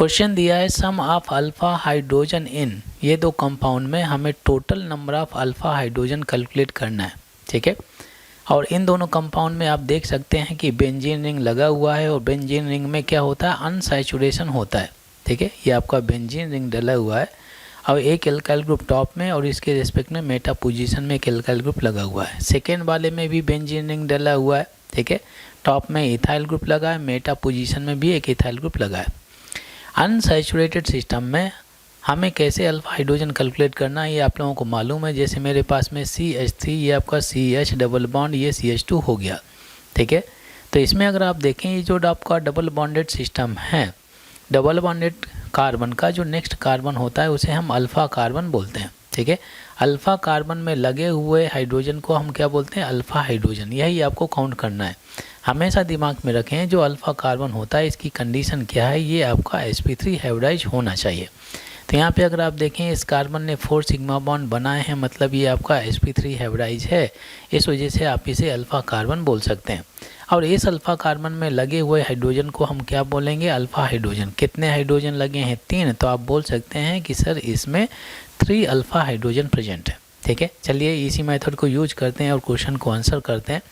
Question दिया है सम of alpha hydrogen in, ये दो कंपाउंड में हमें total number of alpha hydrogen calculate करना है, ठीक है। और इन दोनों कंपाउंड में आप देख सकते हैं कि बेंजीन रिंग लगा हुआ है और बेंजीन रिंग में क्या होता है, अनसैचुरेशन होता है, ठीक है। ये आपका बेंजीन रिंग डला हुआ है और एक एल्काइल ग्रुप टॉप में और इसके रिस्पेक्ट में मेटा पोजीशन में एक एल्काइल ग्रुप लगा हुआ है। सेकेंड वाले में भी बेंजीन रिंग डला हुआ है, ठीक है। टॉप में इथाइल ग्रुप लगा है, मेटा पोजीशन में भी एक इथाइल ग्रुप लगा है। अनसैचुरेटेड सिस्टम में हमें कैसे अल्फा हाइड्रोजन कैलकुलेट करना है ये आप लोगों को मालूम है। जैसे मेरे पास में CH3, ये आपका CH डबल बॉन्ड, ये CH2 हो गया, ठीक है। तो इसमें अगर आप देखें ये जो आपका डबल बॉन्डेड सिस्टम है, डबल बॉन्डेड कार्बन का जो नेक्स्ट कार्बन होता है उसे हम अल्फ़ा कार्बन बोलते हैं, ठीक है। अल्फ़ा कार्बन में लगे हुए हाइड्रोजन को हम क्या बोलते हैं, अल्फ़ा हाइड्रोजन। यही आपको काउंट करना है। हमेशा दिमाग में रखें जो अल्फ़ा कार्बन होता है इसकी कंडीशन क्या है, ये आपका sp3 हाइब्रिडाइज होना चाहिए। तो यहाँ पे अगर आप देखें इस कार्बन ने 4 सिग्मा बॉन्ड बनाए हैं, मतलब ये आपका sp3 हाइब्रिडाइज है, इस वजह से आप इसे अल्फ़ा कार्बन बोल सकते हैं। और इस अल्फ़ा कार्बन में लगे हुए हाइड्रोजन को हम क्या बोलेंगे, अल्फ़ा हाइड्रोजन। कितने हाइड्रोजन लगे हैं, 3, तो आप बोल सकते हैं कि सर इसमें 3 अल्फ़ा हाइड्रोजन प्रेजेंट है, ठीक है। चलिए इसी मेथड को यूज करते हैं और क्वेश्चन को आंसर करते हैं।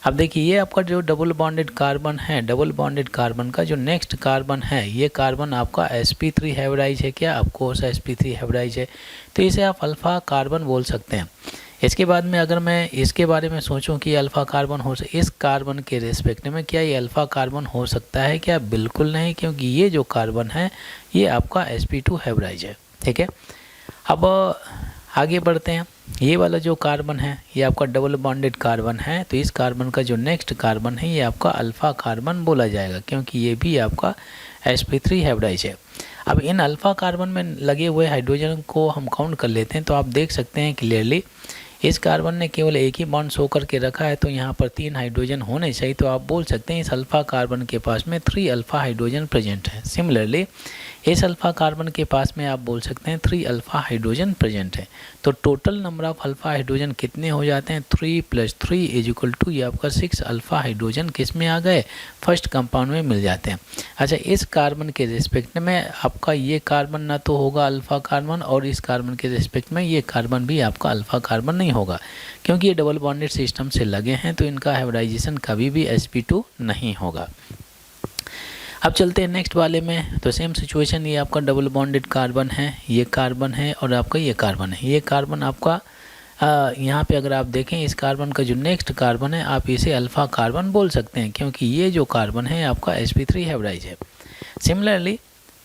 अब देखिए ये आपका जो डबल बॉन्डेड कार्बन है, डबल बॉन्डेड कार्बन का जो नेक्स्ट कार्बन है, ये कार्बन आपका sp3 हाइब्रिडाइज है क्या, ऑफकोर्स sp3 हाइब्रिडाइज है, तो इसे आप अल्फ़ा कार्बन बोल सकते हैं। इसके बाद में अगर मैं इसके बारे में सोचूं कि अल्फ़ा कार्बन हो इस कार्बन के रिस्पेक्ट में क्या ये अल्फ़ा कार्बन हो सकता है क्या, बिल्कुल नहीं, क्योंकि ये जो कार्बन है ये आपका sp2 हाइब्रिडाइज है, ठीक है। अब आगे बढ़ते हैं। ये वाला जो कार्बन है ये आपका डबल बॉन्डेड कार्बन है, तो इस कार्बन का जो नेक्स्ट कार्बन है ये आपका अल्फ़ा कार्बन बोला जाएगा, क्योंकि ये भी आपका sp3 हाइब्रिडाइज है। अब इन अल्फ़ा कार्बन में लगे हुए हाइड्रोजन को हम काउंट कर लेते हैं, तो आप देख सकते हैं क्लियरली इस कार्बन ने केवल एक ही बॉन्ड शो करके रखा है, तो यहाँ पर 3 हाइड्रोजन होने चाहिए, तो आप बोल सकते हैं इस अल्फ़ा कार्बन के पास में 3 अल्फ़ा हाइड्रोजन प्रेजेंट है। सिमिलरली इस अल्फ़ा कार्बन के पास में आप बोल सकते हैं 3 अल्फ़ा हाइड्रोजन प्रेजेंट है। तो total number of alpha hydrogen कितने हो जाते हैं, 3 + 3 = ये आपका 6 अल्फ़ा हाइड्रोजन किस में आ गए, फर्स्ट कंपाउंड में मिल जाते हैं। अच्छा, इस कार्बन के रिस्पेक्ट में आपका ये कार्बन ना तो होगा अल्फ़ा कार्बन, और इस कार्बन के रिस्पेक्ट में ये कार्बन भी आपका अल्फ़ा कार्बन नहीं होगा, क्योंकि ये डबल बॉन्डेड सिस्टम से लगे हैं, तो इनका हाइब्रिडाइजेशन कभी भी sp2 नहीं होगा। अब चलते हैं नेक्स्ट वाले में। तो सेम सिचुएशन, ये आपका डबल बॉन्डेड कार्बन है, ये कार्बन है और आपका ये कार्बन है। ये कार्बन आपका यहाँ पे अगर आप देखें इस कार्बन का जो नेक्स्ट कार्बन है आप इसे अल्फ़ा कार्बन बोल सकते हैं, क्योंकि ये जो कार्बन है आपका sp3 हाइब्रिडाइज है। सिमिलरली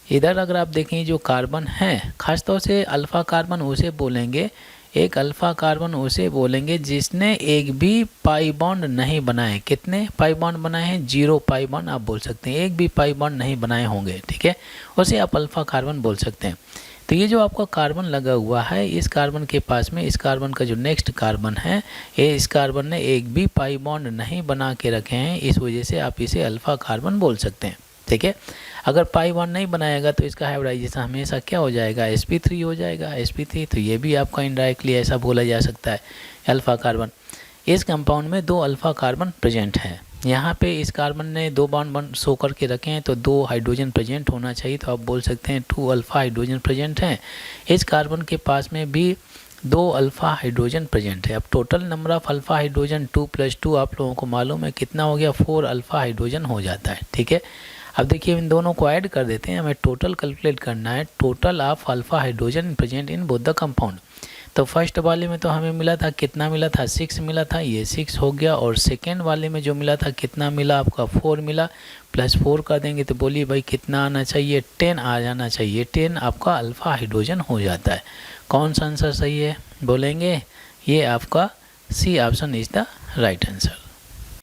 इधर अगर आप देखें जो कार्बन है, खासतौर से अल्फ़ा कार्बन उसे बोलेंगे, एक अल्फ़ा कार्बन उसे बोलेंगे जिसने एक भी पाई बॉन्ड नहीं बनाए। कितने पाई बॉन्ड बनाए हैं, 0 पाई बॉन्ड आप बोल सकते हैं, एक भी पाई बॉन्ड नहीं बनाए होंगे, ठीक है, उसे आप अल्फ़ा कार्बन बोल सकते हैं। तो ये जो आपका कार्बन लगा हुआ है, इस कार्बन के पास में इस कार्बन का जो नेक्स्ट कार्बन है, ये इस कार्बन ने एक भी पाई बॉन्ड नहीं बना के रखे हैं, इस वजह से आप इसे अल्फ़ा कार्बन बोल सकते हैं, ठीक है। अगर पाई बॉन्ड नहीं बनाएगा तो इसका हाइब्रिडाइजेशन हमेशा क्या हो जाएगा, sp3 हो जाएगा, sp3। तो ये भी आपका इनडायरेक्टली ऐसा बोला जा सकता है अल्फ़ा कार्बन। इस कंपाउंड में 2 अल्फ़ा कार्बन प्रेजेंट है। यहाँ पे इस कार्बन ने 2 बॉन्ड शो करके रखे हैं, तो 2 हाइड्रोजन प्रेजेंट होना चाहिए, तो आप बोल सकते हैं 2 अल्फ़ा हाइड्रोजन प्रेजेंट हैं। इस कार्बन के पास में भी 2 अल्फ़ा हाइड्रोजन प्रेजेंट है। अब total number of alpha hydrogen 2 + 2 आप लोगों को मालूम है कितना हो गया, 4 अल्फ़ा हाइड्रोजन हो जाता है, ठीक है। अब देखिए इन दोनों को ऐड कर देते हैं, हमें टोटल कैलकुलेट करना है, total of alpha hydrogen present in both the compound. तो फर्स्ट वाले में तो हमें मिला था कितना मिला था, 6 मिला था, ये 6 हो गया, और सेकेंड वाले में जो मिला था कितना मिला आपका, 4 मिला, +4 कर देंगे तो बोलिए भाई कितना आना चाहिए, 10 आ जाना चाहिए। 10 आपका अल्फ़ा हाइड्रोजन हो जाता है। कौन सा आंसर सही है बोलेंगे, ये आपका C option is the right answer.